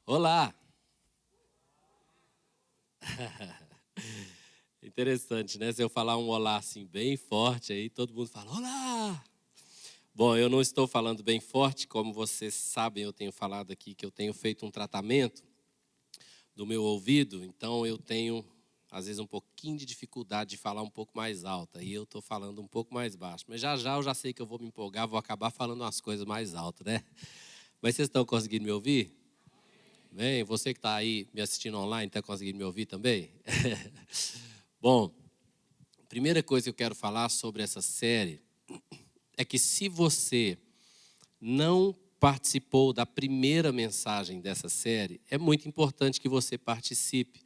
Olá! Interessante, né? Se eu falar um olá assim bem forte, aí todo mundo fala olá! Bom, eu não estou falando bem forte, como vocês sabem, eu tenho falado aqui que eu tenho feito um tratamento do meu ouvido, então eu tenho, às vezes, um pouquinho de dificuldade de falar um pouco mais alto, aí eu estou falando um pouco mais baixo. Mas já eu já sei que eu vou me empolgar, vou acabar falando umas coisas mais altas, né? Mas vocês estão conseguindo me ouvir? Bem, você que está aí me assistindo online, está conseguindo me ouvir também? Bom, a primeira coisa que eu quero falar sobre essa série é que se você não participou da primeira mensagem dessa série, é muito importante que você participe.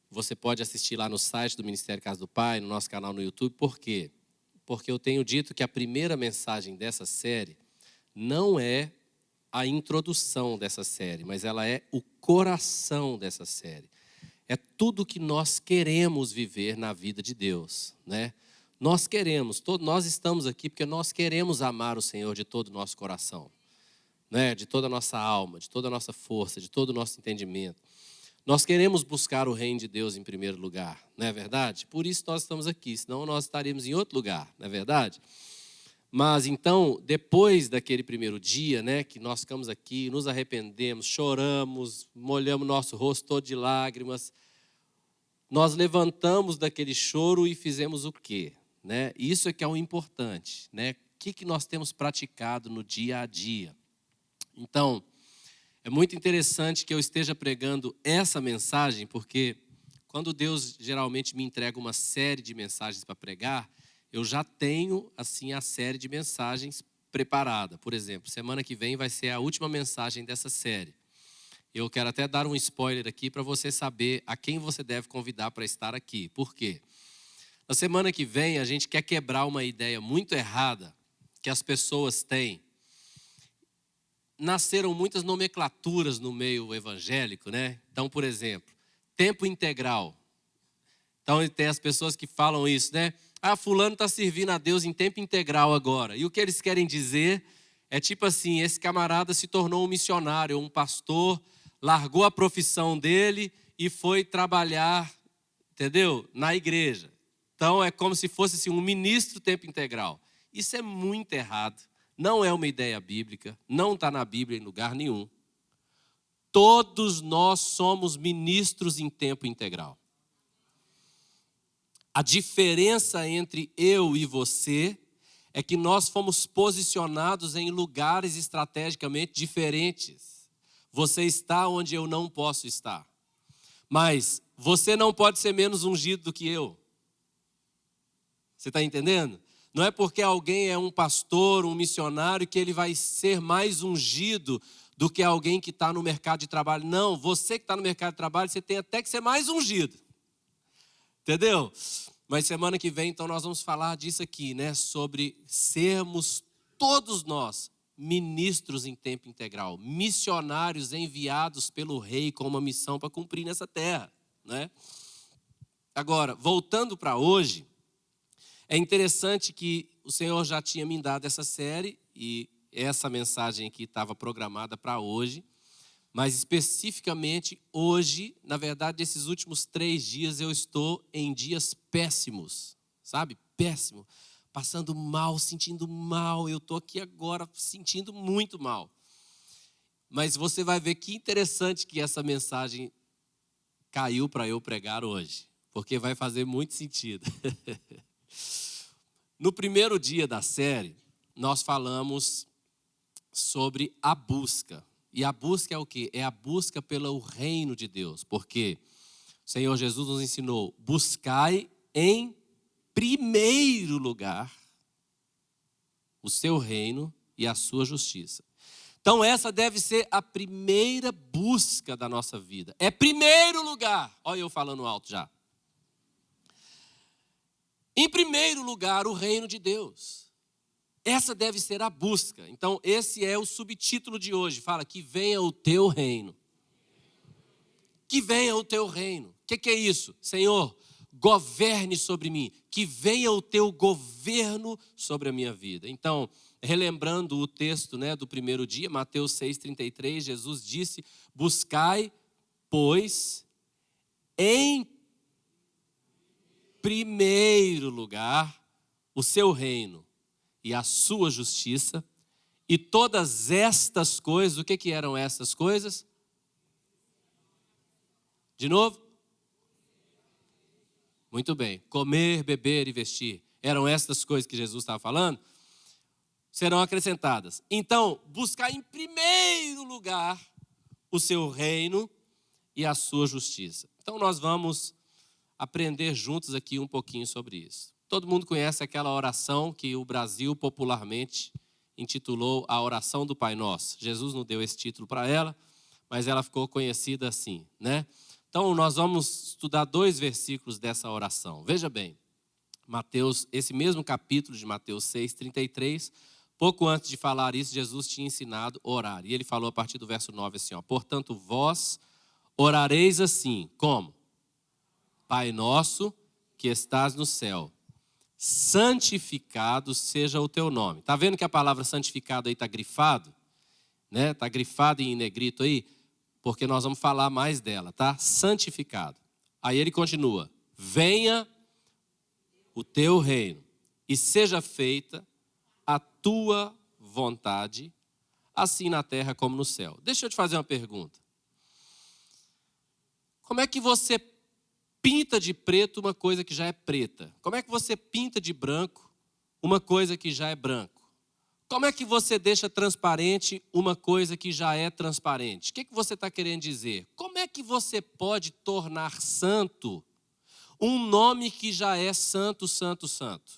Você pode assistir lá no site do Ministério Casa do Pai, no nosso canal no YouTube. Por quê? Porque eu tenho dito que a primeira mensagem dessa série não é a introdução dessa série, mas ela é o coração dessa série. É tudo que nós queremos viver na vida de Deus, né? Nós queremos, nós estamos aqui porque nós queremos amar o Senhor de todo o nosso coração, né? De toda a nossa alma, de toda a nossa força, de todo o nosso entendimento. Nós queremos buscar o reino de Deus em primeiro lugar, não é verdade? Por isso nós estamos aqui, senão nós estaríamos em outro lugar, não é verdade? Mas então, depois daquele primeiro dia, né, que nós ficamos aqui, nos arrependemos, choramos, molhamos nosso rosto todo de lágrimas, nós levantamos daquele choro e fizemos o quê? Né? Isso é que é o importante, né? O que nós temos praticado no dia a dia? Então, é muito interessante que eu esteja pregando essa mensagem, porque quando Deus geralmente me entrega uma série de mensagens para pregar, eu já tenho, assim, a série de mensagens preparada. Por exemplo, semana que vem vai ser a última mensagem dessa série. Eu quero até dar um spoiler aqui para você saber a quem você deve convidar para estar aqui. Por quê? Na semana que vem a gente quer quebrar uma ideia muito errada que as pessoas têm. Nasceram muitas nomenclaturas no meio evangélico, né? Então, por exemplo, tempo integral. Então, tem as pessoas que falam isso, né? Ah, fulano está servindo a Deus em tempo integral agora. E o que eles querem dizer é tipo assim, esse camarada se tornou um missionário, um pastor, largou a profissão dele e foi trabalhar, entendeu? Na igreja. Então, é como se fosse assim, um ministro tempo integral. Isso é muito errado. Não é uma ideia bíblica. Não está na Bíblia em lugar nenhum. Todos nós somos ministros em tempo integral. A diferença entre eu e você é que nós fomos posicionados em lugares estrategicamente diferentes. Você está onde eu não posso estar. Mas você não pode ser menos ungido do que eu. Você está entendendo? Não é porque alguém é um pastor, um missionário, que ele vai ser mais ungido do que alguém que está no mercado de trabalho. Não, você que está no mercado de trabalho, você tem até que ser mais ungido. Entendeu? Mas semana que vem, então, nós vamos falar disso aqui, né? Sobre sermos todos nós ministros em tempo integral, missionários enviados pelo rei com uma missão para cumprir nessa terra, né? Agora, voltando para hoje, é interessante que o Senhor já tinha me dado essa série e essa mensagem aqui estava programada para hoje. Mas especificamente hoje, na verdade, esses últimos 3 dias eu estou em dias péssimos, sabe? Péssimo, passando mal, sentindo mal. Eu estou aqui agora sentindo muito mal. Mas você vai ver que interessante que essa mensagem caiu para eu pregar hoje, porque vai fazer muito sentido. No primeiro dia da série, nós falamos sobre a busca. E a busca é o quê? É a busca pelo reino de Deus. Porque o Senhor Jesus nos ensinou, buscai em primeiro lugar o seu reino e a sua justiça. Então essa deve ser a primeira busca da nossa vida. É primeiro lugar. Olha eu falando alto já. Em primeiro lugar, o reino de Deus. Essa deve ser a busca. Então, esse é o subtítulo de hoje. Fala, que venha o teu reino. Que venha o teu reino. O que é isso? Senhor, governe sobre mim. que venha o teu governo sobre a minha vida. Então, relembrando o texto, né, do primeiro dia, Mateus 6,33, Jesus disse: buscai, pois, em primeiro lugar, o seu reino e a sua justiça, e todas estas coisas, o que eram essas coisas? De novo? Muito bem. Comer, beber e vestir. Eram estas coisas que Jesus estava falando? Serão acrescentadas. Então, buscar em primeiro lugar o seu reino e a sua justiça. Então, nós vamos aprender juntos aqui um pouquinho sobre isso. Todo mundo conhece aquela oração que o Brasil popularmente intitulou a oração do Pai Nosso. Jesus não deu esse título para ela, mas ela ficou conhecida assim, né? Então, nós vamos estudar 2 versículos dessa oração. Veja bem, Mateus, esse mesmo capítulo de Mateus 6,33, pouco antes de falar isso, Jesus tinha ensinado a orar. E ele falou a partir do verso 9 assim, ó: portanto, vós orareis assim, como? Pai nosso que estás no céu, santificado seja o teu nome. Está vendo que a palavra santificado aí está grifado? Né? Está grifado em negrito aí? Porque nós vamos falar mais dela, tá? Santificado. Aí ele continua: venha o teu reino e seja feita a tua vontade, assim na terra como no céu. Deixa eu te fazer uma pergunta. Como é que você pinta de preto uma coisa que já é preta? Como é que você pinta de branco uma coisa que já é branco? Como é que você deixa transparente uma coisa que já é transparente? O que você está querendo dizer? Como é que você pode tornar santo um nome que já é santo, santo, santo?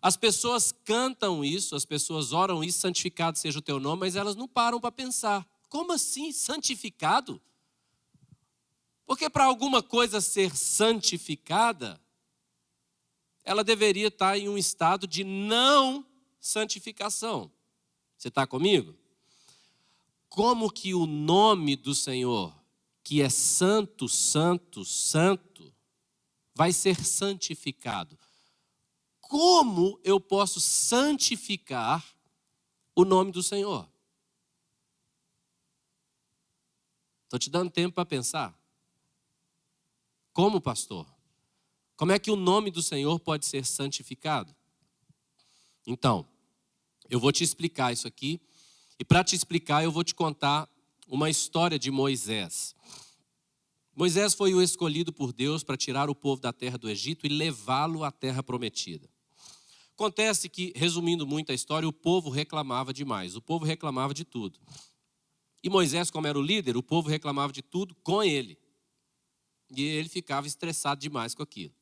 As pessoas cantam isso, as pessoas oram isso, santificado seja o teu nome, mas elas não param para pensar. Como assim santificado? Porque para alguma coisa ser santificada, ela deveria estar em um estado de não santificação. Você está comigo? Como que o nome do Senhor, que é santo, santo, santo, vai ser santificado? Como eu posso santificar o nome do Senhor? Estou te dando tempo para pensar. Como, pastor? Como é que o nome do Senhor pode ser santificado? Então, eu vou te explicar isso aqui. E para te explicar, eu vou te contar uma história de Moisés. Moisés foi o escolhido por Deus para tirar o povo da terra do Egito e levá-lo à terra prometida. Acontece que, resumindo muito a história, o povo reclamava demais. O povo reclamava de tudo. E Moisés, como era o líder, o povo reclamava de tudo com ele. E ele ficava estressado demais com aquilo.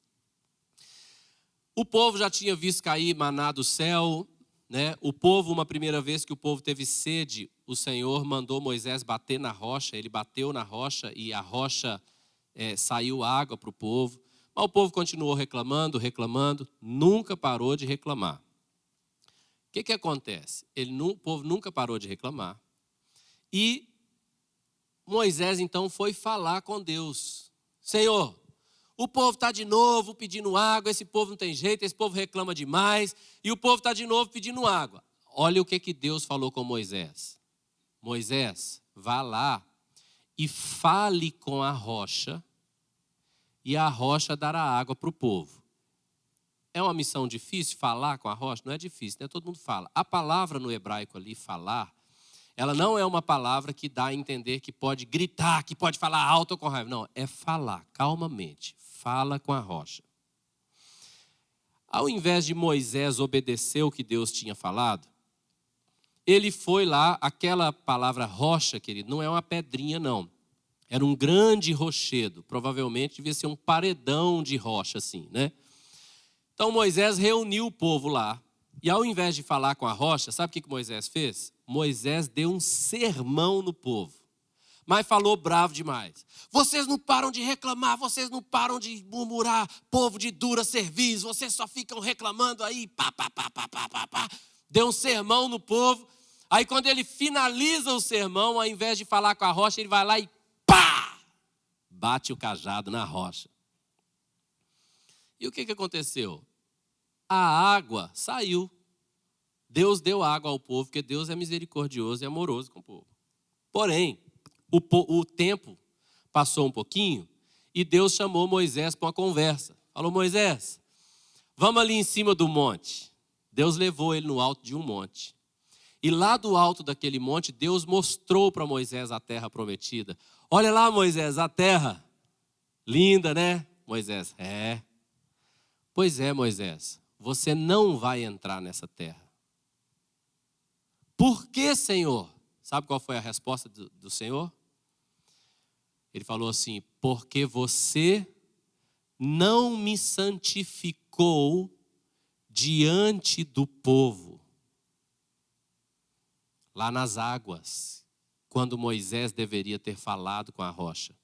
O povo já tinha visto cair maná do céu, né? O povo, uma primeira vez que o povo teve sede, o Senhor mandou Moisés bater na rocha. Ele bateu na rocha e a rocha saiu água para o povo. Mas o povo continuou reclamando, reclamando, nunca parou de reclamar. O que acontece? O povo nunca parou de reclamar. E Moisés então foi falar com Deus. Senhor, o povo está de novo pedindo água, esse povo não tem jeito, esse povo reclama demais, e o povo está de novo pedindo água. Olha o que Deus falou com Moisés. Moisés, vá lá e fale com a rocha, e a rocha dará água para o povo. É uma missão difícil falar com a rocha? Não é difícil, né? Todo mundo fala. A palavra no hebraico ali, falar, ela não é uma palavra que dá a entender que pode gritar, que pode falar alto ou com raiva. Não, é falar, calmamente. Fala com a rocha. Ao invés de Moisés obedecer o que Deus tinha falado, ele foi lá, aquela palavra rocha, querido, não é uma pedrinha não. Era um grande rochedo, provavelmente devia ser um paredão de rocha assim, né? Então Moisés reuniu o povo lá, e ao invés de falar com a rocha, sabe o que Moisés fez? Moisés deu um sermão no povo. Mas falou bravo demais. Vocês não param de reclamar, vocês não param de murmurar, povo de dura cerviz, vocês só ficam reclamando aí, pá. Deu um sermão no povo. Aí quando ele finaliza o sermão, ao invés de falar com a rocha, ele vai lá e pá! Bate o cajado na rocha. E o que aconteceu? A água saiu. Deus deu água ao povo, porque Deus é misericordioso e amoroso com o povo. Porém, o tempo passou um pouquinho e Deus chamou Moisés para uma conversa. Falou: Moisés, vamos ali em cima do monte. Deus levou ele no alto de um monte. E lá do alto daquele monte, Deus mostrou para Moisés a terra prometida. Olha lá, Moisés, a terra. Linda, né? Moisés: é. Pois é, Moisés, você não vai entrar nessa terra. Por que, Senhor? Sabe qual foi a resposta do Senhor? Ele falou assim: porque você não me santificou diante do povo. Lá nas águas, quando Moisés deveria ter falado com a rocha.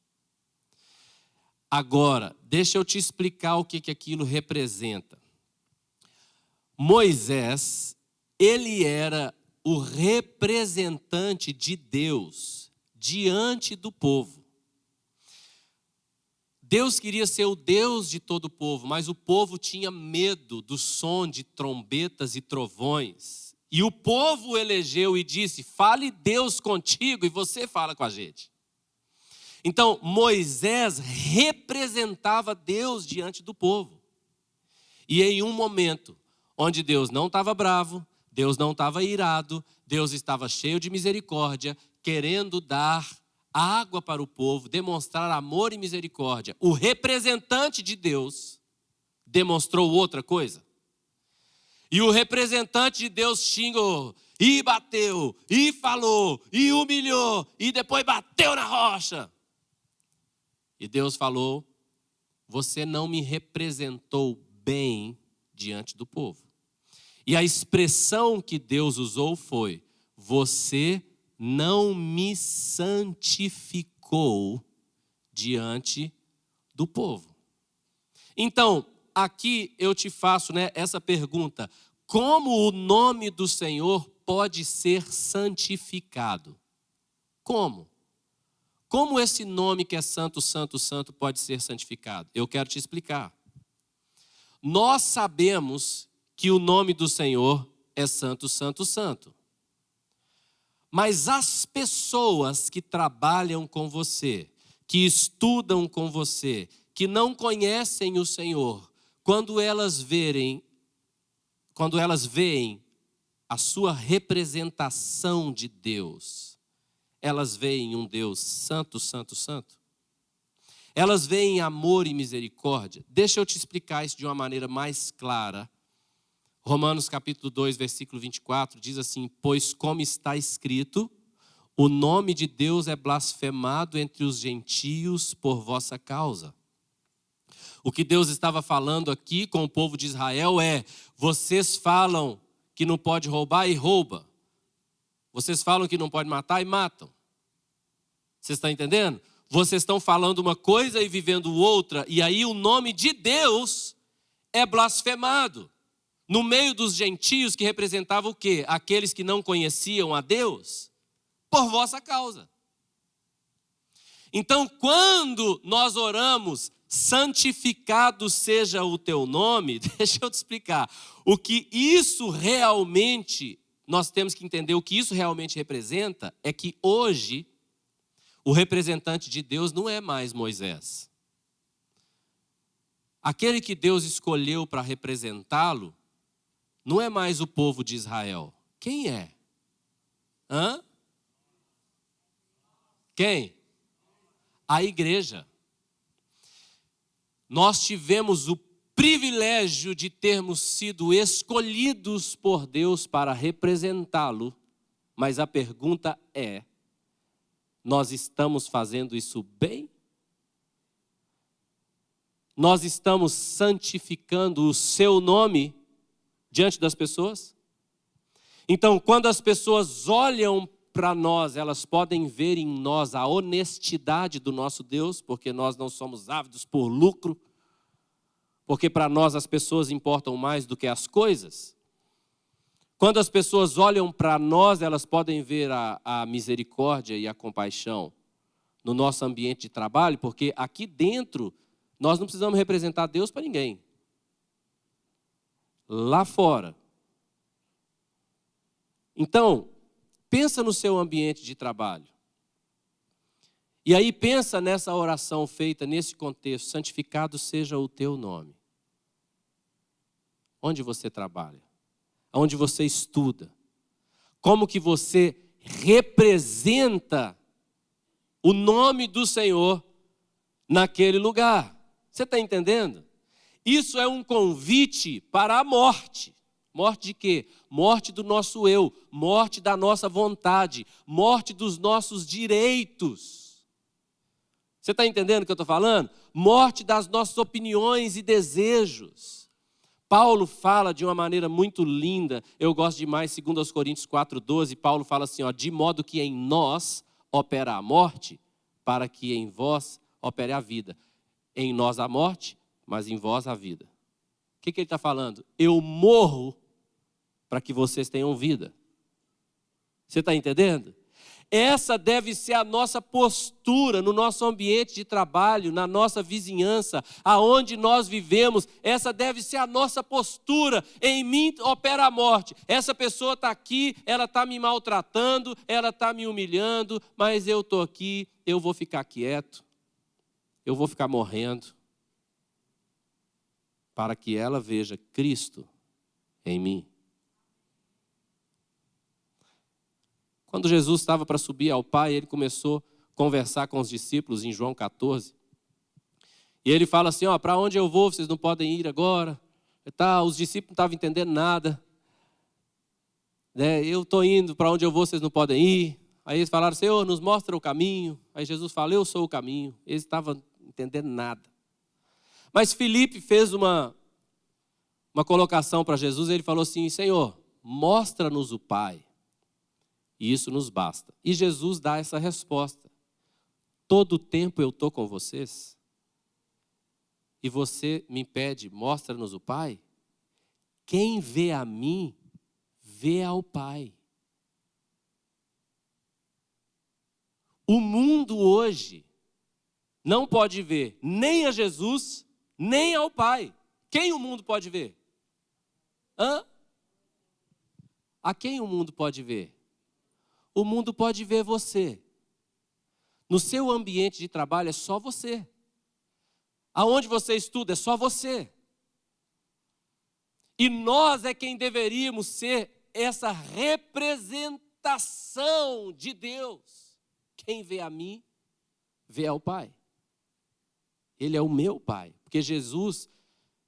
Agora, deixa eu te explicar o que aquilo representa. Moisés, ele era o representante de Deus diante do povo. Deus queria ser o Deus de todo o povo, mas o povo tinha medo do som de trombetas e trovões. E o povo elegeu e disse: fale Deus contigo e você fala com a gente. Então, Moisés representava Deus diante do povo. E em um momento onde Deus não estava bravo, Deus não estava irado, Deus estava cheio de misericórdia, querendo dar água para o povo, demonstrar amor e misericórdia. O representante de Deus demonstrou outra coisa. E o representante de Deus xingou, e bateu, e falou, e humilhou, e depois bateu na rocha. E Deus falou: você não me representou bem diante do povo. E a expressão que Deus usou foi: você não me santificou diante do povo. Então, aqui eu te faço, essa pergunta: como o nome do Senhor pode ser santificado? Como? Como esse nome que é santo, santo, santo pode ser santificado? Eu quero te explicar. Nós sabemos que o nome do Senhor é santo, santo, santo. Mas as pessoas que trabalham com você, que estudam com você, que não conhecem o Senhor, quando elas veem a sua representação de Deus, elas veem um Deus santo, santo, santo. Elas veem amor e misericórdia. Deixa eu te explicar isso de uma maneira mais clara. Romanos capítulo 2, versículo 24, diz assim: pois como está escrito, o nome de Deus é blasfemado entre os gentios por vossa causa. O que Deus estava falando aqui com o povo de Israel é: vocês falam que não pode roubar e rouba. Vocês falam que não pode matar e matam. Vocês estão entendendo? Vocês estão falando uma coisa e vivendo outra, e aí o nome de Deus é blasfemado. No meio dos gentios, que representavam o quê? Aqueles que não conheciam a Deus, por vossa causa. Então, quando nós oramos, santificado seja o teu nome, deixa eu te explicar. O que isso realmente, nós temos que entender o que isso realmente representa, é que hoje, o representante de Deus não é mais Moisés. Aquele que Deus escolheu para representá-lo, não é mais o povo de Israel. Quem é? Quem? A igreja. Nós tivemos o privilégio de termos sido escolhidos por Deus para representá-lo, mas a pergunta é: nós estamos fazendo isso bem? Nós estamos santificando o seu nome diante das pessoas? Então, quando as pessoas olham para nós, elas podem ver em nós a honestidade do nosso Deus, porque nós não somos ávidos por lucro, porque para nós as pessoas importam mais do que as coisas. Quando as pessoas olham para nós, elas podem ver a misericórdia e a compaixão no nosso ambiente de trabalho, porque aqui dentro nós não precisamos representar Deus para ninguém. lá fora. Então, pensa no seu ambiente de trabalho. E aí pensa nessa oração feita nesse contexto: santificado seja o teu nome. Onde você trabalha? Onde você estuda? Como que você representa o nome do Senhor naquele lugar? Você está entendendo? Isso é um convite para a morte. Morte de quê? Morte do nosso eu, morte da nossa vontade, morte dos nossos direitos. Você está entendendo o que eu estou falando? Morte das nossas opiniões e desejos. Paulo fala de uma maneira muito linda, eu gosto demais, 2 Coríntios 4,12, Paulo fala assim, ó, de modo que em nós opera a morte, para que em vós opere a vida. Em nós a morte, mas em vós a vida. O que ele está falando? Eu morro para que vocês tenham vida. Você está entendendo? Essa deve ser a nossa postura no nosso ambiente de trabalho, na nossa vizinhança, aonde nós vivemos. Essa deve ser a nossa postura. Em mim opera a morte. Essa pessoa está aqui, ela está me maltratando, ela está me humilhando, mas eu estou aqui, eu vou ficar quieto, eu vou ficar morrendo, para que ela veja Cristo em mim. Quando Jesus estava para subir ao Pai, ele começou a conversar com os discípulos em João 14. E ele fala assim, ó, para onde eu vou, vocês não podem ir agora. Os discípulos não estavam entendendo nada. Eu estou indo, para onde eu vou, vocês não podem ir. Aí eles falaram, Senhor, nos mostra o caminho. Aí Jesus fala, eu sou o caminho. Eles estavam entendendo nada. Mas Filipe fez uma colocação para Jesus, ele falou assim, Senhor, mostra-nos o Pai. E isso nos basta. E Jesus dá essa resposta. Todo o tempo eu estou com vocês? E você me pede, mostra-nos o Pai? Quem vê a mim, vê ao Pai. O mundo hoje não pode ver nem a Jesus, nem ao Pai. Quem o mundo pode ver? A quem o mundo pode ver? O mundo pode ver você. No seu ambiente de trabalho é só você. Aonde você estuda é só você. E nós é quem deveríamos ser essa representação de Deus. Quem vê a mim, vê ao Pai. Ele é o meu Pai. Porque Jesus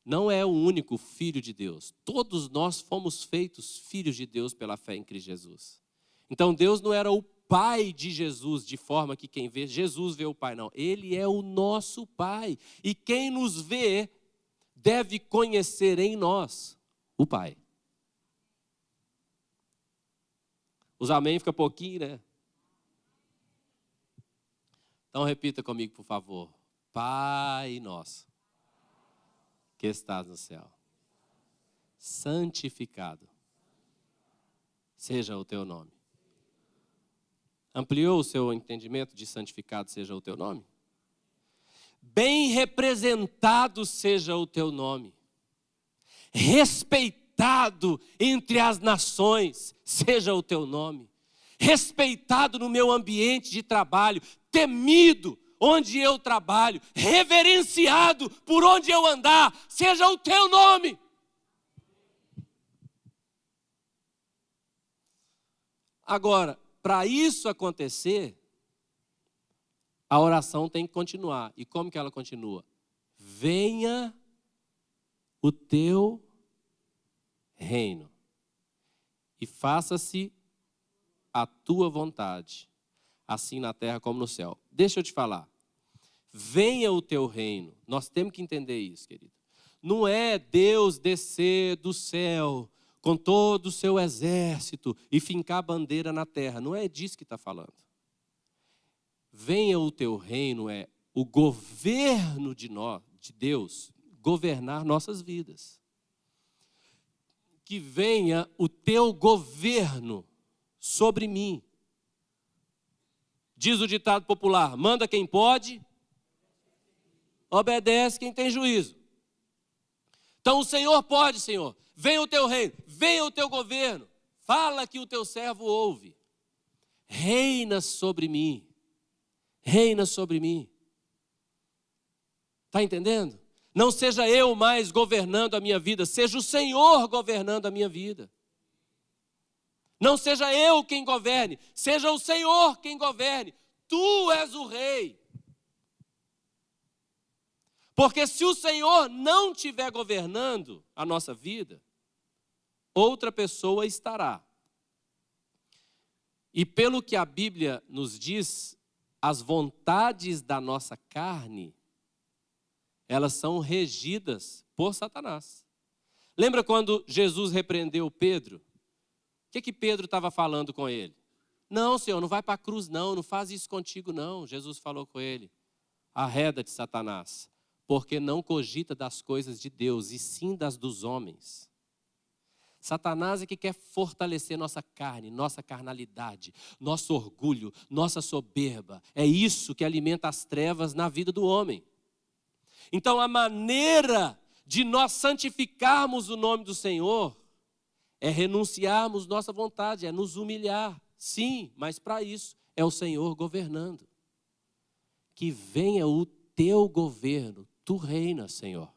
não é o único Filho de Deus. Todos nós fomos feitos filhos de Deus pela fé em Cristo Jesus. Então Deus não era o Pai de Jesus, de forma que quem vê, Jesus vê o Pai, não. Ele é o nosso Pai. E quem nos vê deve conhecer em nós o Pai. Os amém fica pouquinho, né? Então repita comigo, por favor. Pai nosso, que estás no céu, santificado seja o teu nome. Ampliou o seu entendimento de santificado seja o teu nome? Bem representado seja o teu nome. Respeitado entre as nações seja o teu nome. Respeitado no meu ambiente de trabalho, temido onde eu trabalho, reverenciado por onde eu andar, seja o teu nome. Agora, para isso acontecer, a oração tem que continuar. E como que ela continua? Venha o teu reino e faça-se a tua vontade, assim na terra como no céu. Deixa eu te falar. Venha o teu reino. Nós temos que entender isso, querido. Não é Deus descer do céu com todo o seu exército e fincar a bandeira na terra. Não é disso que está falando. Venha o teu reino é o governo de Deus, governar nossas vidas. Que venha o teu governo sobre mim. Diz o ditado popular, manda quem pode, obedece quem tem juízo. Então o Senhor pode, Senhor, venha o teu reino, venha o teu governo, fala que o teu servo ouve. Reina sobre mim, reina sobre mim. Está entendendo? Não seja eu mais governando a minha vida, seja o Senhor governando a minha vida. Não seja eu quem governe, seja o Senhor quem governe. Tu és o rei. Porque se o Senhor não estiver governando a nossa vida, outra pessoa estará. E pelo que a Bíblia nos diz, as vontades da nossa carne, elas são regidas por Satanás. Lembra quando Jesus repreendeu Pedro? O que Pedro estava falando com ele? Não, Senhor, não vai para a cruz não faz isso contigo não. Jesus falou com ele, arreda-te, Satanás, porque não cogita das coisas de Deus, e sim das dos homens. Satanás é que quer fortalecer nossa carne, nossa carnalidade, nosso orgulho, nossa soberba. É isso que alimenta as trevas na vida do homem. Então a maneira de nós santificarmos o nome do Senhor é renunciarmos nossa vontade, é nos humilhar. Sim, mas para isso é o Senhor governando. Que venha o teu governo, tu reinas, Senhor.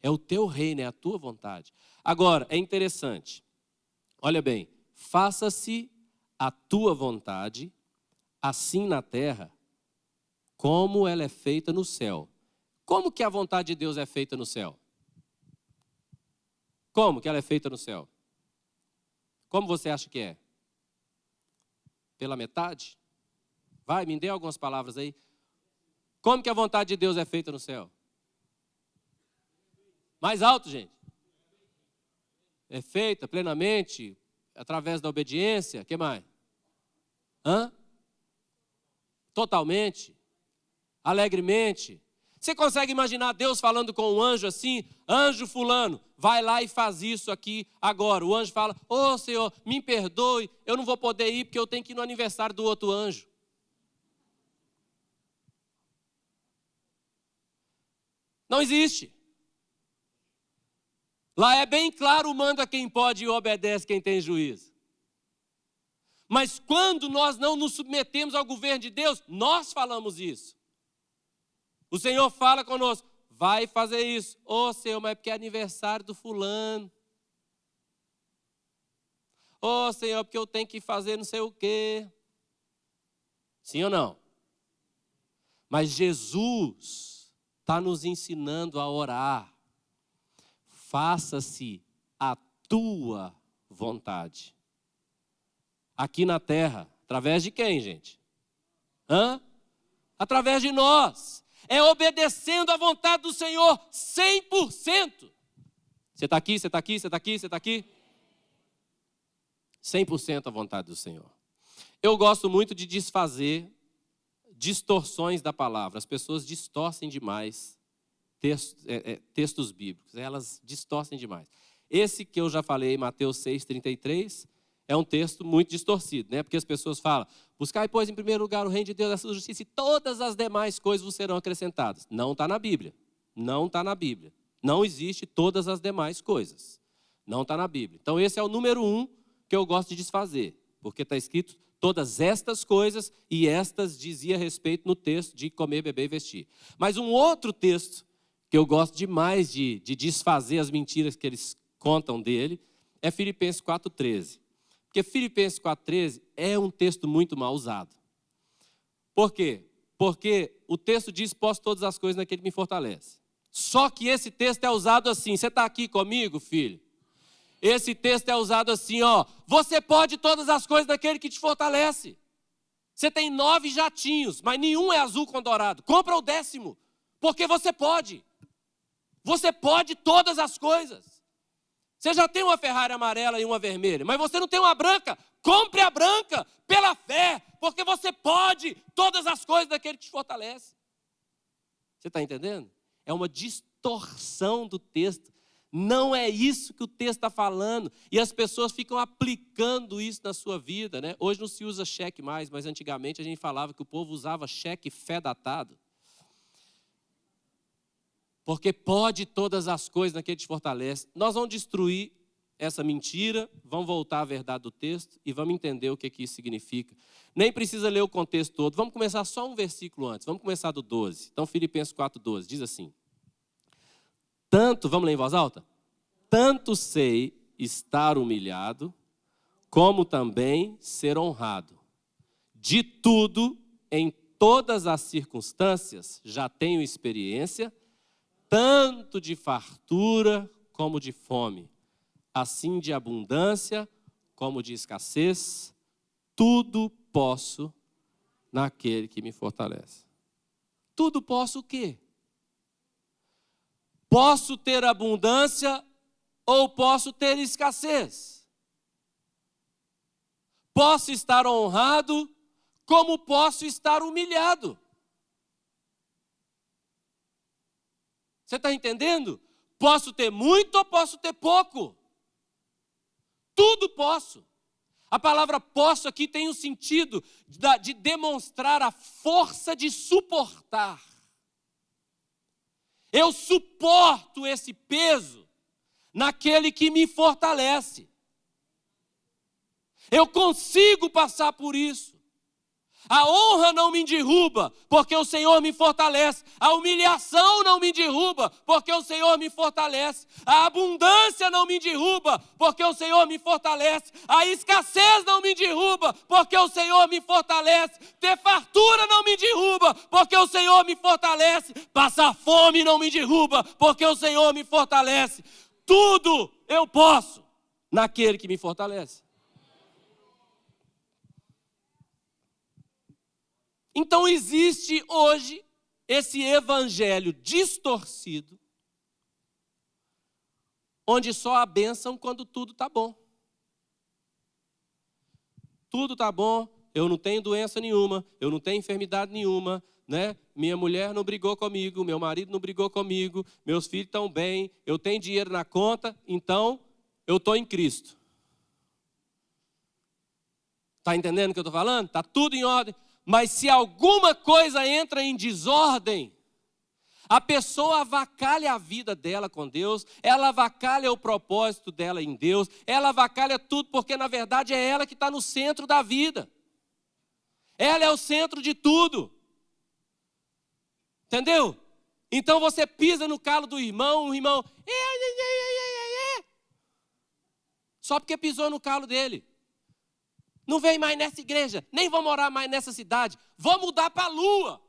É o teu reino, é a tua vontade. Agora, é interessante. Olha bem, faça-se a tua vontade, assim na terra, como ela é feita no céu. Como que a vontade de Deus é feita no céu? Como que ela é feita no céu? Como você acha que é? Pela metade? Vai, me dê algumas palavras aí. Como que a vontade de Deus é feita no céu? Mais alto, gente. É feita plenamente, através da obediência. O que mais? Totalmente. Alegremente. Você consegue imaginar Deus falando com um anjo assim? Anjo fulano, vai lá e faz isso aqui agora. O anjo fala, ô Senhor, me perdoe, eu não vou poder ir porque eu tenho que ir no aniversário do outro anjo. Não existe. Lá é bem claro, manda quem pode e obedece quem tem juízo. Mas quando nós não nos submetemos ao governo de Deus, nós falamos isso. O Senhor fala conosco, vai fazer isso. Ô Senhor, mas é porque é aniversário do fulano. Ô Senhor, porque eu tenho que fazer não sei o quê. Sim ou não? Mas Jesus está nos ensinando a orar. Faça-se a tua vontade. Aqui na terra. Através de quem, gente? Através de nós. É obedecendo à vontade do Senhor 100%. Você está aqui, você está aqui, você está aqui, você está aqui? 100% à vontade do Senhor. Eu gosto muito de desfazer distorções da palavra. As pessoas distorcem demais textos bíblicos. Elas distorcem demais. Esse que eu já falei, Mateus 6,33, é um texto muito distorcido, né? Porque as pessoas falam, buscai, pois, em primeiro lugar o reino de Deus, a sua justiça, e todas as demais coisas vos serão acrescentadas. Não está na Bíblia. Não está na Bíblia. Não existe todas as demais coisas. Não está na Bíblia. Então esse é o número 1 que eu gosto de desfazer. Porque está escrito todas estas coisas, e estas dizia respeito no texto de comer, beber e vestir. Mas um outro texto que eu gosto demais de desfazer as mentiras que eles contam dele, é Filipenses 4,13. Porque Filipenses 4,13 é um texto muito mal usado. Por quê? Porque o texto diz, posso todas as coisas naquele que me fortalece. Só que esse texto é usado assim, você está aqui comigo, filho? Esse texto é usado assim, ó, você pode todas as coisas naquele que te fortalece. Você tem 9 jatinhos, mas nenhum é azul com dourado. Compra o 10º, porque você pode. Você pode todas as coisas. Você já tem uma Ferrari amarela e uma vermelha, mas você não tem uma branca. Compre a branca pela fé, porque você pode todas as coisas daquele que te fortalece. Você está entendendo? É uma distorção do texto. Não é isso que o texto está falando. E as pessoas ficam aplicando isso na sua vida, né? Hoje não se usa cheque mais, mas antigamente a gente falava que o povo usava cheque fé datado. Porque pode todas as coisas naquele que te fortalece. Nós vamos destruir essa mentira, vamos voltar à verdade do texto e vamos entender o que isso significa. Nem precisa ler o contexto todo. Vamos começar só um versículo antes. Vamos começar do 12. Então, Filipenses 4:12 diz assim: vamos ler em voz alta? Tanto sei estar humilhado, como também ser honrado. De tudo, em todas as circunstâncias, já tenho experiência, tanto de fartura como de fome, assim de abundância como de escassez, tudo posso naquele que me fortalece. Tudo posso o quê? Posso ter abundância ou posso ter escassez. Posso estar honrado como posso estar humilhado. Você está entendendo? Posso ter muito ou posso ter pouco. Tudo posso. A palavra posso aqui tem o sentido de demonstrar a força de suportar. Eu suporto esse peso naquele que me fortalece. Eu consigo passar por isso. A honra não me derruba, porque o Senhor me fortalece. A humilhação não me derruba, porque o Senhor me fortalece. A abundância não me derruba, porque o Senhor me fortalece. A escassez não me derruba, porque o Senhor me fortalece. Ter fartura não me derruba, porque o Senhor me fortalece. Passar fome não me derruba, porque o Senhor me fortalece. Tudo eu posso naquele que me fortalece. Então existe hoje esse evangelho distorcido, onde só há bênção quando tudo está bom. Tudo está bom, eu não tenho doença nenhuma, eu não tenho enfermidade nenhuma, né? Minha mulher não brigou comigo, meu marido não brigou comigo, meus filhos estão bem, eu tenho dinheiro na conta, então eu estou em Cristo. Está entendendo o que eu estou falando? Está tudo em ordem. Mas se alguma coisa entra em desordem, a pessoa avacalha a vida dela com Deus, ela avacalha o propósito dela em Deus, ela avacalha tudo, porque na verdade é ela que está no centro da vida. Ela é o centro de tudo. Entendeu? Então você pisa no calo do irmão, o irmão... Só porque pisou no calo dele. Não vem mais nessa igreja, nem vou morar mais nessa cidade, vou mudar para a lua.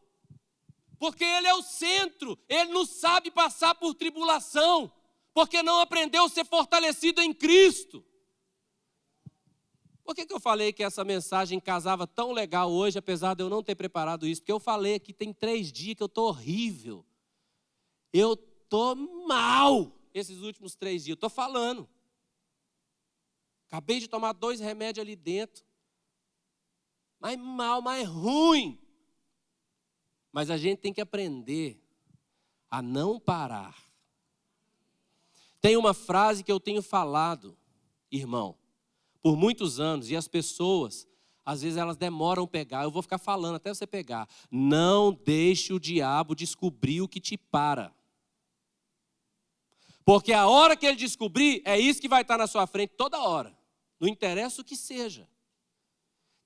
Porque ele é o centro, ele não sabe passar por tribulação, porque não aprendeu a ser fortalecido em Cristo. Por que eu falei que essa mensagem casava tão legal hoje, apesar de eu não ter preparado isso? Porque eu falei aqui, tem 3 dias que eu estou horrível. Eu estou mal esses últimos 3 dias, eu estou falando. Acabei de tomar 2 remédios ali dentro. Mais mal, mais ruim. Mas a gente tem que aprender a não parar. Tem uma frase que eu tenho falado, irmão, por muitos anos, e as pessoas, às vezes elas demoram a pegar, eu vou ficar falando até você pegar. Não deixe o diabo descobrir o que te para. Porque a hora que ele descobrir, é isso que vai estar na sua frente toda hora. Não interessa o que seja.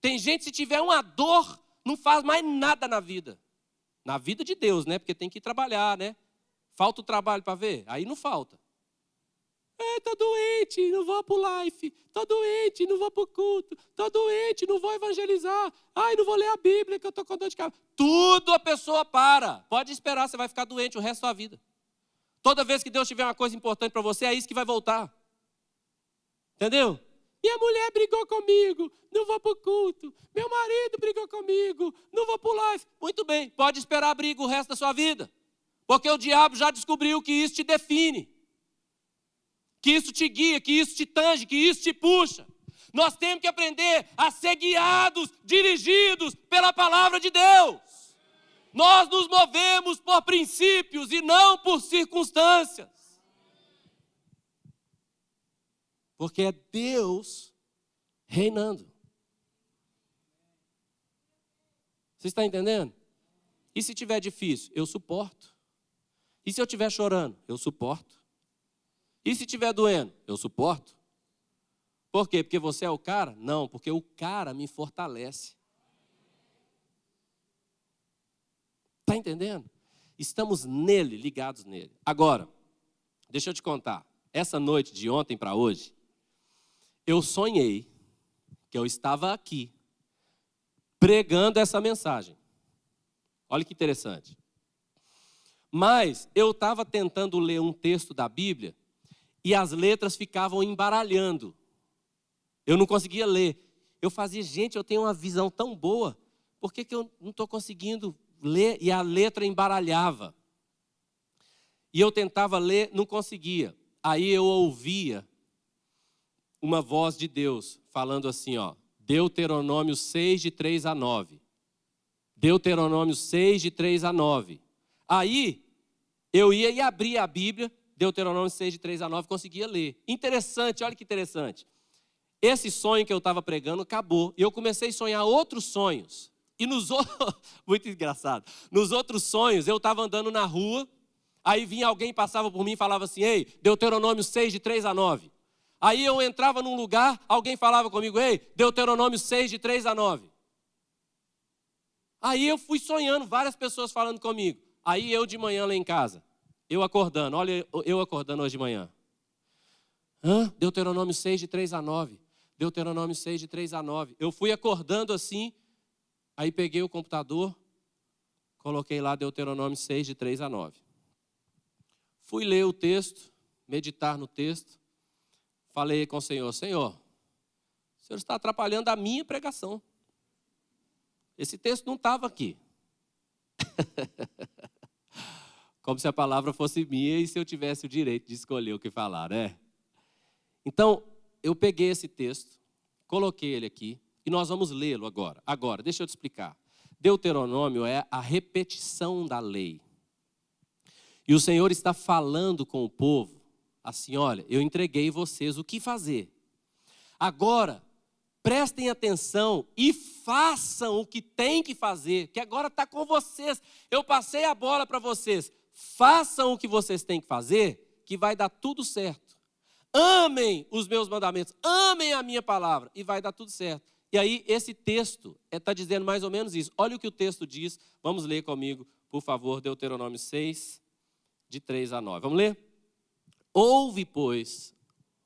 Tem gente, se tiver uma dor, não faz mais nada na vida. Na vida de Deus, né? Porque tem que ir trabalhar, né? Falta o trabalho para ver? Aí não falta. Estou doente, não vou para o life. Estou doente, não vou para o culto. Estou doente, não vou evangelizar. Ai, não vou ler a Bíblia, que eu estou com dor de cabeça. Tudo a pessoa para. Pode esperar, você vai ficar doente o resto da sua vida. Toda vez que Deus tiver uma coisa importante para você, é isso que vai voltar. Entendeu? Minha mulher brigou comigo, não vou para o culto. Meu marido brigou comigo, não vou para o life. Muito bem, pode esperar a briga o resto da sua vida. Porque o diabo já descobriu que isso te define. Que isso te guia, que isso te tange, que isso te puxa. Nós temos que aprender a ser guiados, dirigidos pela palavra de Deus. Nós nos movemos por princípios e não por circunstâncias. Porque é Deus reinando. Você está entendendo? E se tiver difícil, eu suporto. E se eu estiver chorando? Eu suporto. E se estiver doendo? Eu suporto. Por quê? Porque você é o cara? Não, porque o cara me fortalece. Está entendendo? Estamos nele, ligados nele. Agora, deixa eu te contar. Essa noite, de ontem para hoje, eu sonhei que eu estava aqui, pregando essa mensagem. Olha que interessante. Mas eu estava tentando ler um texto da Bíblia e as letras ficavam embaralhando. Eu não conseguia ler. Eu fazia, gente, eu tenho uma visão tão boa, por que eu não estou conseguindo ler? E a letra embaralhava. E eu tentava ler, não conseguia. Aí eu ouvia uma voz de Deus falando assim, ó, Deuteronômio 6, de 3 a 9. Deuteronômio 6, de 3 a 9. Aí eu ia e abria a Bíblia, Deuteronômio 6, de 3 a 9, conseguia ler. Interessante, olha que interessante. Esse sonho que eu estava pregando acabou. E eu comecei a sonhar outros sonhos. E muito engraçado. Nos outros sonhos, eu estava andando na rua, aí vinha alguém, passava por mim e falava assim, ei, Deuteronômio 6, de 3 a 9. Aí eu entrava num lugar, alguém falava comigo, ei, Deuteronômio 6, de 3 a 9. Aí eu fui sonhando, várias pessoas falando comigo. Aí eu de manhã lá em casa, eu acordando, olha eu acordando hoje de manhã. Deuteronômio 6, de 3 a 9. Deuteronômio 6, de 3 a 9. Eu fui acordando assim, aí peguei o computador, coloquei lá Deuteronômio 6, de 3 a 9. Fui ler o texto, meditar no texto, falei com o Senhor, Senhor, o Senhor está atrapalhando a minha pregação. Esse texto não estava aqui. Como se a palavra fosse minha e se eu tivesse o direito de escolher o que falar, né? Então, eu peguei esse texto, coloquei ele aqui e nós vamos lê-lo agora. Agora, deixa eu te explicar. Deuteronômio é a repetição da lei. E o Senhor está falando com o povo, assim, olha, eu entreguei vocês o que fazer. Agora, prestem atenção e façam o que tem que fazer, que agora está com vocês. Eu passei a bola para vocês. Façam o que vocês têm que fazer, que vai dar tudo certo. Amem os meus mandamentos, amem a minha palavra, e vai dar tudo certo. E aí, esse texto está dizendo mais ou menos isso. Olha o que o texto diz. Vamos ler comigo, por favor, Deuteronômio 6, de 3 a 9. Vamos ler? Ouve, pois,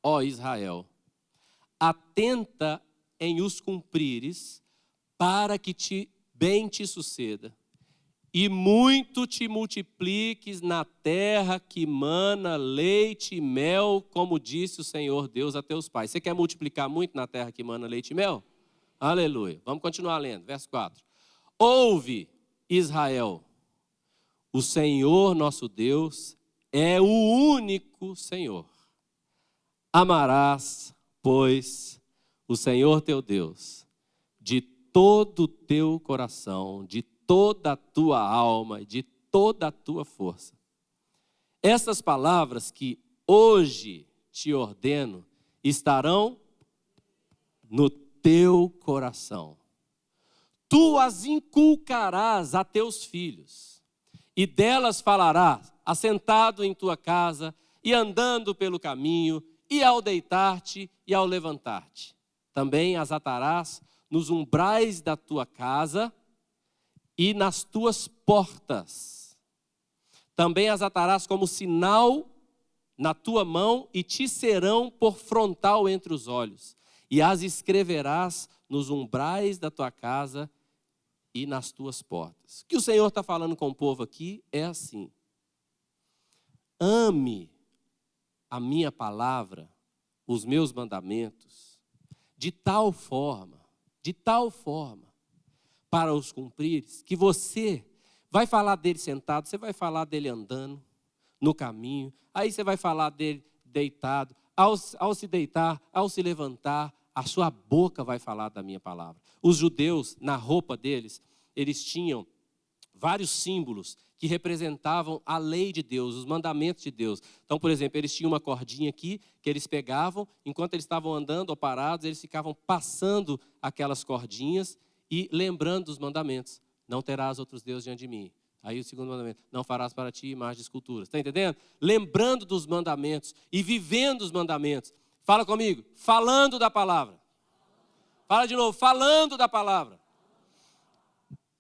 ó Israel, atenta em os cumprires, para que bem te suceda, e muito te multipliques na terra que mana leite e mel, como disse o Senhor Deus a teus pais. Você quer multiplicar muito na terra que mana leite e mel? Aleluia. Vamos continuar lendo, verso 4. Ouve, Israel, o Senhor nosso Deus é o único Senhor. Amarás, pois, o Senhor teu Deus de todo o teu coração, de toda a tua alma, de toda a tua força. Essas palavras que hoje te ordeno estarão no teu coração. Tu as inculcarás a teus filhos, e delas falarás, assentado em tua casa, e andando pelo caminho, e ao deitar-te e ao levantar-te. Também as atarás nos umbrais da tua casa e nas tuas portas. Também as atarás como sinal na tua mão e te serão por frontal entre os olhos. E as escreverás nos umbrais da tua casa e nas tuas portas. O que o Senhor está falando com o povo aqui é assim. Ame a minha palavra, os meus mandamentos, de tal forma, para os cumprires, que você vai falar dele sentado, você vai falar dele andando no caminho, aí você vai falar dele deitado, ao se deitar, ao se levantar, a sua boca vai falar da minha palavra. Os judeus, na roupa deles, eles tinham vários símbolos que representavam a lei de Deus, os mandamentos de Deus. Então, por exemplo, eles tinham uma cordinha aqui, que eles pegavam, enquanto eles estavam andando ou parados, eles ficavam passando aquelas cordinhas e lembrando dos mandamentos. Não terás outros deuses diante de mim. Aí o segundo mandamento, não farás para ti imagem de esculturas. Está entendendo? Lembrando dos mandamentos e vivendo os mandamentos. Fala comigo, falando da palavra. Fala de novo, falando da palavra.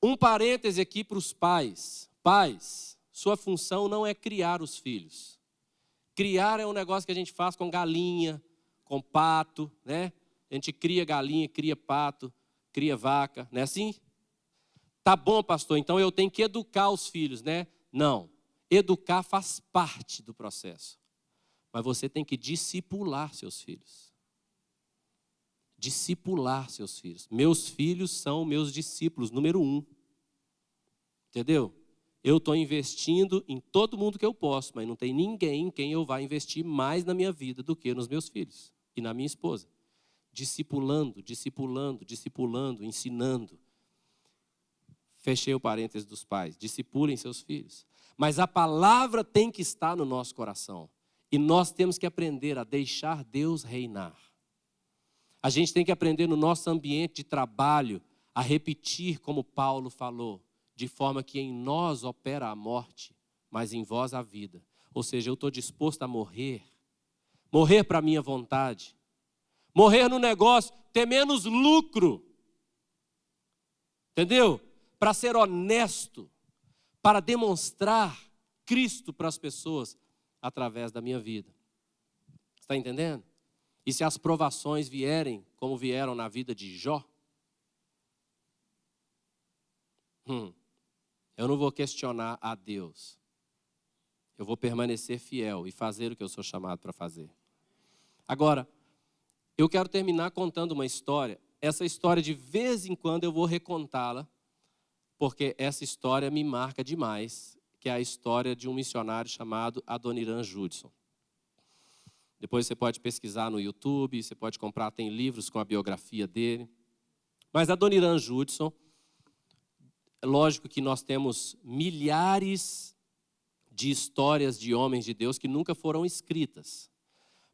Um parêntese aqui para os pais. Pais, sua função não é criar os filhos. Criar é um negócio que a gente faz com galinha, com pato, né? A gente cria galinha, cria pato, cria vaca, não é assim? Tá bom, pastor, então eu tenho que educar os filhos, né? Não, educar faz parte do processo. Mas você tem que discipular seus filhos. Discipular seus filhos. Meus filhos são meus discípulos, número 1. Entendeu? Eu estou investindo em todo mundo que eu posso, mas não tem ninguém em quem eu vá investir mais na minha vida do que nos meus filhos e na minha esposa. Discipulando, discipulando, discipulando, ensinando. Fechei o parênteses dos pais. Discipulem seus filhos. Mas a palavra tem que estar no nosso coração. E nós temos que aprender a deixar Deus reinar. A gente tem que aprender no nosso ambiente de trabalho a repetir como Paulo falou, de forma que em nós opera a morte, mas em vós a vida. Ou seja, eu estou disposto a morrer para a minha vontade, morrer no negócio, ter menos lucro, entendeu? Para ser honesto, para demonstrar Cristo para as pessoas através da minha vida. Está entendendo? E se as provações vierem, como vieram na vida de Jó, eu não vou questionar a Deus. Eu vou permanecer fiel e fazer o que eu sou chamado para fazer. Agora, eu quero terminar contando uma história. Essa história, de vez em quando, eu vou recontá-la, porque essa história me marca demais, que é a história de um missionário chamado Adoniran Judson. Depois você pode pesquisar no YouTube, você pode comprar, tem livros com a biografia dele. Mas Adoniran Judson, é lógico que nós temos milhares de histórias de homens de Deus que nunca foram escritas.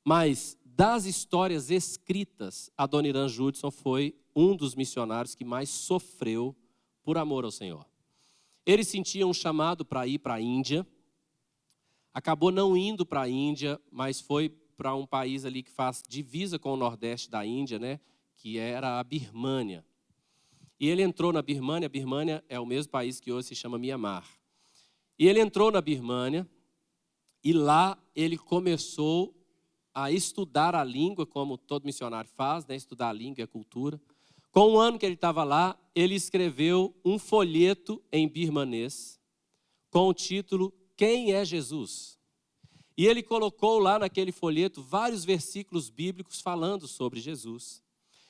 Mas das histórias escritas, Adoniran Judson foi um dos missionários que mais sofreu por amor ao Senhor. Ele sentia um chamado para ir para a Índia, acabou não indo para a Índia, mas foi para um país ali que faz divisa com o nordeste da Índia, né, que era a Birmânia. E ele entrou na Birmânia. A Birmânia é o mesmo país que hoje se chama Mianmar. E ele entrou na Birmânia e lá ele começou a estudar a língua, como todo missionário faz, né, estudar a língua e a cultura. Com um ano que ele estava lá, ele escreveu um folheto em birmanês com o título Quem é Jesus? E ele colocou lá naquele folheto vários versículos bíblicos falando sobre Jesus.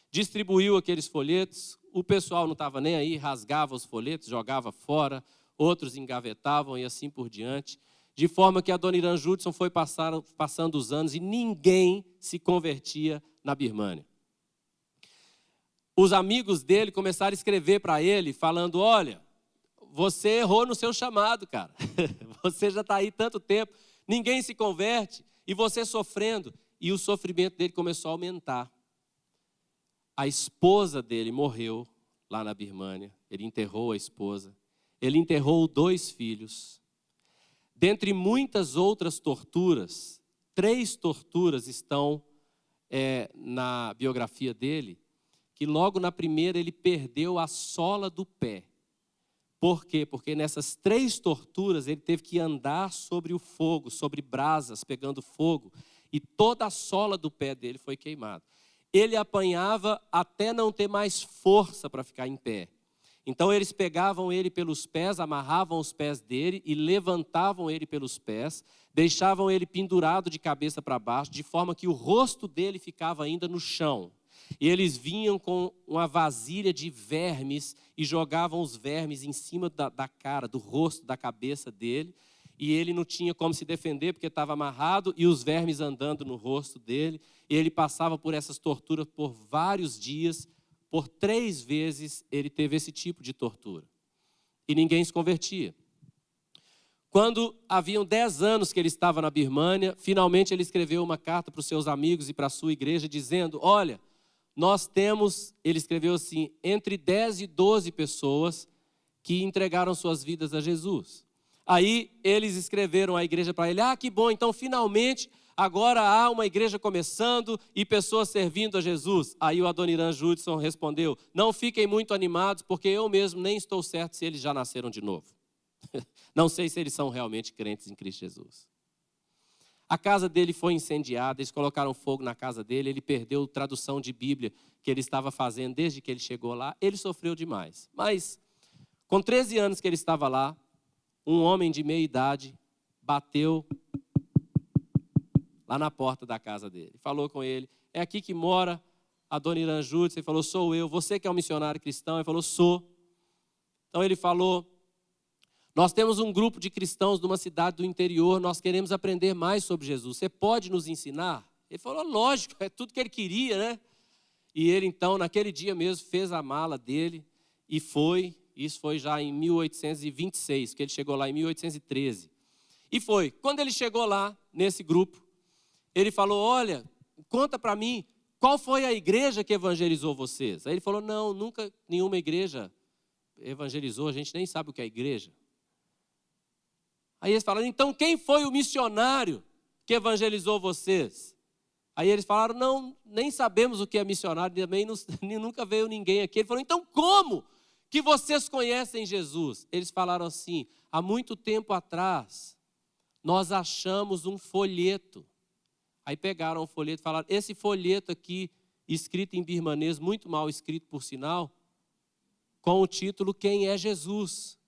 Distribuiu aqueles folhetos, o pessoal não estava nem aí, rasgava os folhetos, jogava fora, outros engavetavam e assim por diante. De forma que Adoniran Judson foi passando os anos e ninguém se convertia na Birmânia. Os amigos dele começaram a escrever para ele, falando, olha, você errou no seu chamado, cara. Você já está aí tanto tempo, ninguém se converte, e você sofrendo. E o sofrimento dele começou a aumentar. A esposa dele morreu lá na Birmânia, ele enterrou a esposa, ele enterrou 2 filhos. Dentre muitas outras torturas, 3 torturas estão na biografia dele, que logo na primeira ele perdeu a sola do pé. Por quê? Porque nessas 3 torturas ele teve que andar sobre o fogo, sobre brasas, pegando fogo, e toda a sola do pé dele foi queimada. Ele apanhava até não ter mais força para ficar em pé. Então eles pegavam ele pelos pés, amarravam os pés dele e levantavam ele pelos pés, deixavam ele pendurado de cabeça para baixo, de forma que o rosto dele ficava ainda no chão. E eles vinham com uma vasilha de vermes e jogavam os vermes em cima da cara, do rosto, da cabeça dele. E ele não tinha como se defender porque estava amarrado e os vermes andando no rosto dele. E ele passava por essas torturas por vários dias. Por 3 vezes ele teve esse tipo de tortura. E ninguém se convertia. Quando haviam 10 anos que ele estava na Birmânia, finalmente ele escreveu uma carta para os seus amigos e para a sua igreja dizendo, olha, nós temos, ele escreveu assim, entre 10 e 12 pessoas que entregaram suas vidas a Jesus. Aí eles escreveram à igreja para ele: que bom, então finalmente agora há uma igreja começando e pessoas servindo a Jesus. Aí o Adoniran Judson respondeu: não fiquem muito animados, porque eu mesmo nem estou certo se eles já nasceram de novo. Não sei se eles são realmente crentes em Cristo Jesus. A casa dele foi incendiada, eles colocaram fogo na casa dele, ele perdeu a tradução de Bíblia que ele estava fazendo desde que ele chegou lá. Ele sofreu demais. Mas, com 13 anos que ele estava lá, um homem de meia idade bateu lá na porta da casa dele. Falou com ele: é aqui que mora Adoniran Judson? Ele falou: sou eu. Você que é um missionário cristão? Ele falou: sou. Então ele falou: nós temos um grupo de cristãos de uma cidade do interior, nós queremos aprender mais sobre Jesus. Você pode nos ensinar? Ele falou: lógico, é tudo que ele queria, né? E ele então, naquele dia mesmo, fez a mala dele e foi. Isso foi já em 1826, porque ele chegou lá em 1813. E foi. Quando ele chegou lá, nesse grupo, ele falou: olha, conta para mim, qual foi a igreja que evangelizou vocês? Aí ele falou: não, nunca nenhuma igreja evangelizou, a gente nem sabe o que é igreja. Aí eles falaram: então quem foi o missionário que evangelizou vocês? Aí eles falaram: não, nem sabemos o que é missionário, também nunca veio ninguém aqui. Ele falou: então como que vocês conhecem Jesus? Eles falaram assim: há muito tempo atrás, nós achamos um folheto. Aí pegaram o folheto e falaram: esse folheto aqui, escrito em birmanês, muito mal escrito por sinal, com o título Quem é Jesus?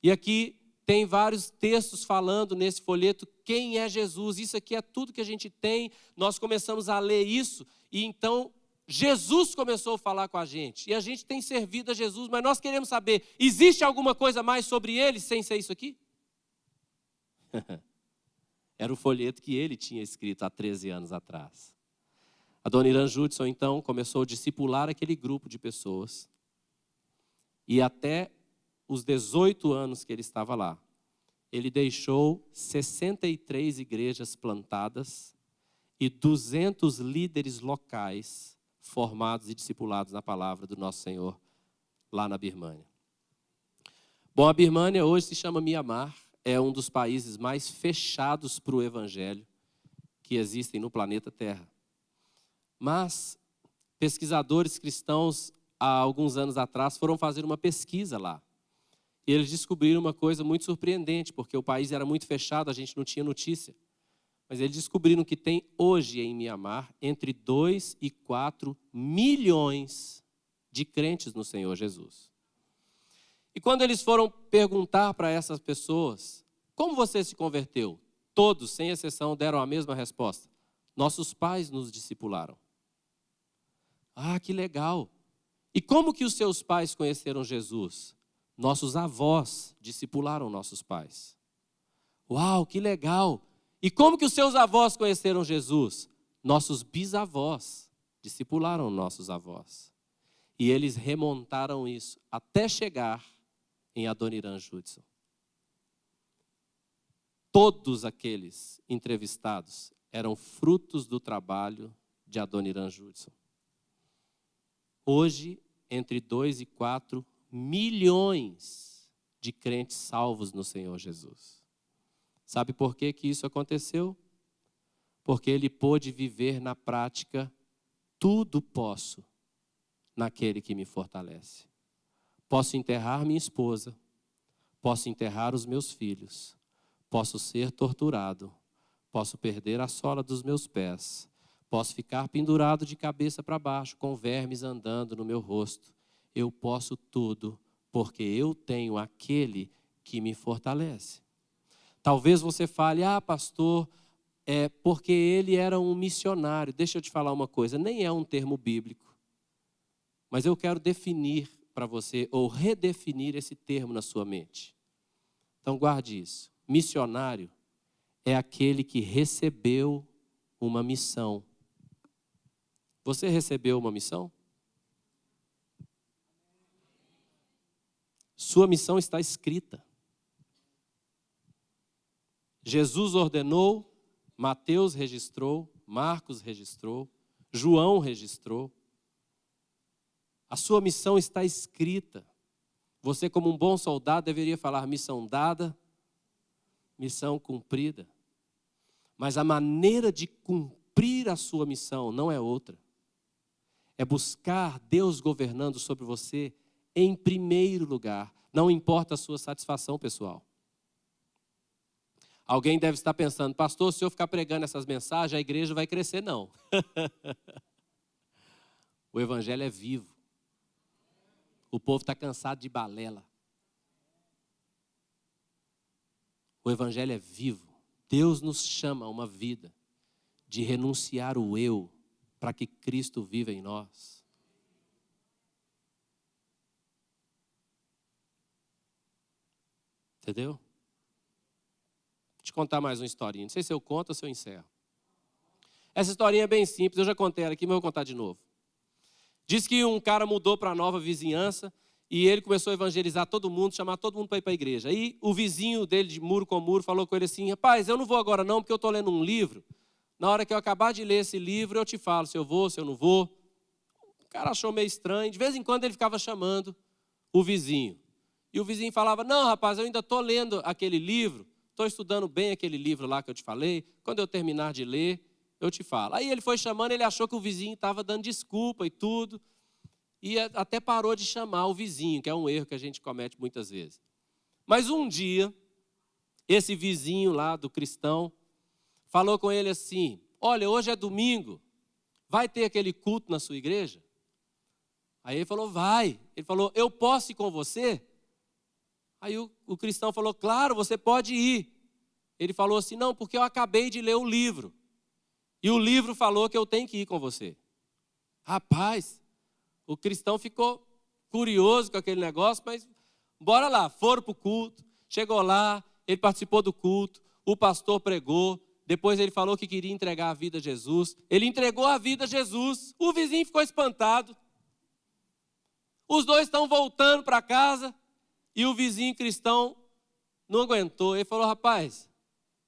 E aqui tem vários textos falando nesse folheto quem é Jesus. Isso aqui é tudo que a gente tem. Nós começamos a ler isso e então Jesus começou a falar com a gente. E a gente tem servido a Jesus, mas nós queremos saber, existe alguma coisa mais sobre ele sem ser isso aqui? Era o folheto que ele tinha escrito há 13 anos atrás. Adoniran Judson, então, começou a discipular aquele grupo de pessoas. E até os 18 anos que ele estava lá, ele deixou 63 igrejas plantadas e 200 líderes locais formados e discipulados na palavra do nosso Senhor lá na Birmânia. Bom, a Birmânia hoje se chama Mianmar, é um dos países mais fechados para o evangelho que existem no planeta Terra. Mas pesquisadores cristãos, há alguns anos atrás, foram fazer uma pesquisa lá. E eles descobriram uma coisa muito surpreendente, porque o país era muito fechado, a gente não tinha notícia. Mas eles descobriram que tem hoje em Mianmar entre 2 e 4 milhões de crentes no Senhor Jesus. E quando eles foram perguntar para essas pessoas: como você se converteu? Todos, sem exceção, deram a mesma resposta: nossos pais nos discipularam. Que legal! E como que os seus pais conheceram Jesus? Nossos avós discipularam nossos pais. Uau, que legal! E como que os seus avós conheceram Jesus? Nossos bisavós discipularam nossos avós. E eles remontaram isso até chegar em Adoniran Judson. Todos aqueles entrevistados eram frutos do trabalho de Adoniran Judson. Hoje, entre 2 e 4 milhões de crentes salvos no Senhor Jesus. Sabe por que que isso aconteceu? Porque ele pôde viver na prática: tudo posso naquele que me fortalece. Posso enterrar minha esposa, posso enterrar os meus filhos, posso ser torturado, posso perder a sola dos meus pés, posso ficar pendurado de cabeça para baixo, com vermes andando no meu rosto. Eu posso tudo, porque eu tenho aquele que me fortalece. Talvez você fale: pastor, é porque ele era um missionário. Deixa eu te falar uma coisa, nem é um termo bíblico. Mas eu quero definir para você, ou redefinir esse termo na sua mente. Então guarde isso. Missionário é aquele que recebeu uma missão. Você recebeu uma missão? Sua missão está escrita. Jesus ordenou, Mateus registrou, Marcos registrou, João registrou. A sua missão está escrita. Você, como um bom soldado, deveria falar missão dada, missão cumprida. Mas a maneira de cumprir a sua missão não é outra. É buscar Deus governando sobre você em primeiro lugar. Não importa a sua satisfação pessoal. Alguém deve estar pensando, pastor, se eu ficar pregando essas mensagens, a igreja vai crescer. Não. O evangelho é vivo. O povo está cansado de balela. O evangelho é vivo. Deus nos chama a uma vida de renunciar o eu para que Cristo viva em nós. Entendeu? Vou te contar mais uma historinha. Não sei se eu conto ou se eu encerro. Essa historinha é bem simples, eu já contei ela aqui, mas eu vou contar de novo. Diz que um cara mudou para a nova vizinhança e ele começou a evangelizar todo mundo, chamar todo mundo para ir para a igreja. Aí o vizinho dele, de muro com muro, falou com ele assim, rapaz, eu não vou agora não, porque eu estou lendo um livro. Na hora que eu acabar de ler esse livro, eu te falo se eu vou, se eu não vou. O cara achou meio estranho. De vez em quando ele ficava chamando o vizinho. E o vizinho falava, não, rapaz, eu ainda estou lendo aquele livro, estou estudando bem aquele livro lá que eu te falei. Quando eu terminar de ler, eu te falo. Aí ele foi chamando, ele achou que o vizinho estava dando desculpa e tudo. E até parou de chamar o vizinho, que é um erro que a gente comete muitas vezes. Mas um dia, esse vizinho lá do cristão falou com ele assim, olha, hoje é domingo, vai ter aquele culto na sua igreja? Aí ele falou, vai. Ele falou, eu posso ir com você? Aí o cristão falou, claro, você pode ir. Ele falou assim, não, porque eu acabei de ler o livro. E o livro falou que eu tenho que ir com você. Rapaz, o cristão ficou curioso com aquele negócio, mas bora lá, foram para o culto, chegou lá, ele participou do culto, o pastor pregou, depois ele falou que queria entregar a vida a Jesus, ele entregou a vida a Jesus, o vizinho ficou espantado. Os dois estão voltando para casa e o vizinho cristão não aguentou, ele falou, rapaz,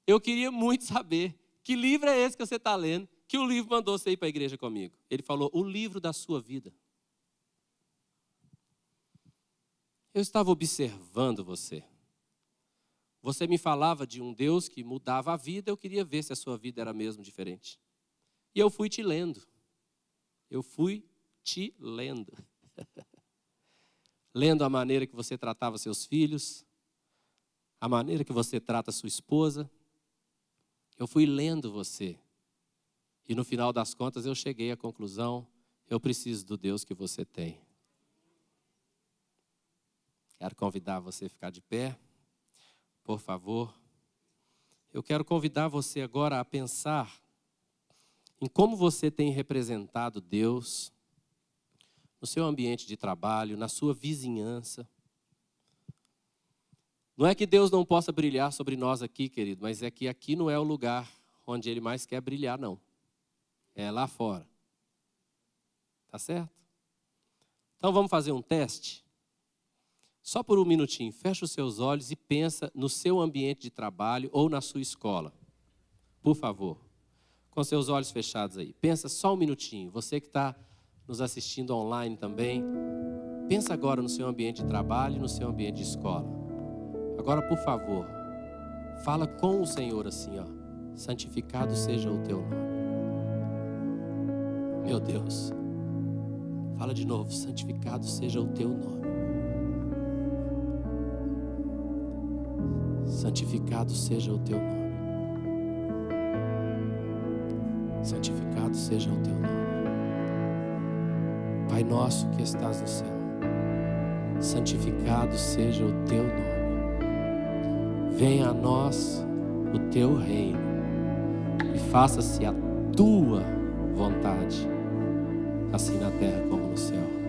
eu queria muito saber que livro é esse que você está lendo, que o livro mandou você ir para a igreja comigo. Ele falou, o livro da sua vida. Eu estava observando você. Você me falava de um Deus que mudava a vida, eu queria ver se a sua vida era mesmo diferente. E eu fui te lendo. Eu fui te lendo. Lendo a maneira que você tratava seus filhos, a maneira que você trata sua esposa. Eu fui lendo você. E no final das contas eu cheguei à conclusão, eu preciso do Deus que você tem. Quero convidar você a ficar de pé, por favor. Eu quero convidar você agora a pensar em como você tem representado Deus no seu ambiente de trabalho, na sua vizinhança. Não é que Deus não possa brilhar sobre nós aqui, querido, mas é que aqui não é o lugar onde Ele mais quer brilhar, não. É lá fora. Tá certo? Então vamos fazer um teste? Só por um minutinho, fecha os seus olhos e pensa no seu ambiente de trabalho ou na sua escola. Por favor, com seus olhos fechados aí. Pensa só um minutinho. Você que está nos assistindo online também, pensa agora no seu ambiente de trabalho e no seu ambiente de escola. Agora, por favor, fala com o Senhor assim, ó. Santificado seja o teu nome. Meu Deus. Fala de novo. Santificado seja o teu nome. Santificado seja o teu nome. Santificado seja o teu nome. Pai nosso que estás no céu, santificado seja o teu nome. Venha a nós o teu reino e faça-se a tua vontade, assim na terra como no céu.